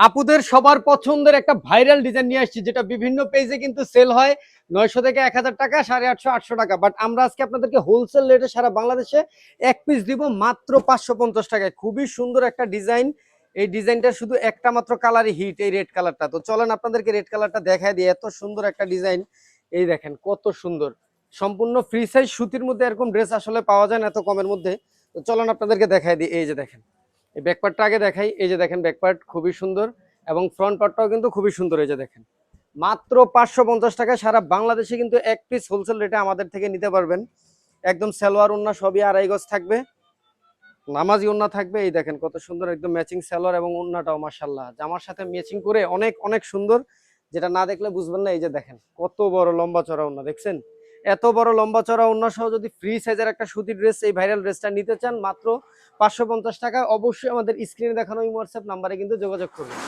আপুদের সবার পছন্দের একটা ভাইরাল ডিজাইন নিয়ে আসছি, যেটা বিভিন্ন পেজে কিন্তু সেল হয় 900 থেকে 1000 টাকা, 850 800 টাকা। বাট আমরা আজকে আপনাদেরকে হোলসেল রেটে সারা বাংলাদেশে এক পিস দিব মাত্র 550 টাকায়। খুবই সুন্দর একটা ডিজাইন। এই ডিজাইনটা শুধু একটা মাত্র কালারই হিট, এই রেড কালারটা। তো চলেন আপনাদেরকে রেড কালারটা দেখায় দিই। এত সুন্দর একটা ডিজাইন, এই দেখেন কত সুন্দর। সম্পূর্ণ ফ্রি সাইজ সুতির মধ্যে এরকম ড্রেস আসলে পাওয়া যায় না এত কমের মধ্যে। তো চলেন আপনাদেরকে দেখায় দিই। এই যে দেখেন, এই ব্যাকপার্টটা আগে দেখাই। এই যে দেখেন ব্যাকপার্ট খুবই সুন্দর এবং ফ্রন্ট পার্টটাও কিন্তু খুবই সুন্দর। এই যে দেখেন মাত্র 550 টাকা সারা বাংলাদেশে কিন্তু এক পিস হোলসেল রেটে আমাদের থেকে নিতে পারবেন। একদম সালোয়ার ওন্না সবই আড়াই গজ থাকবে, নামাজি ওন্না থাকবে। এই দেখেন কত সুন্দর একদম ম্যাচিং সালোয়ার এবং ওন্নাটাও মাশাআল্লাহ জামার সাথে ম্যাচিং করে অনেক অনেক সুন্দর, যেটা না দেখলে বুঝবেন না। এই যে দেখেন কত বড় লম্বা চড়া ওন্না, দেখছেন? এত বড় লম্বা চড়া ওন্না সহ যদি ফ্রি সাইজের একটা সুতির ড্রেস, এই ভাইরাল ড্রেসটা নিতে চান মাত্র 550 টাকা, অবশ্যই আমাদের স্ক্রিনে দেখানো এই হোয়াটসঅ্যাপ নাম্বারে কিন্তু যোগাযোগ করবেন।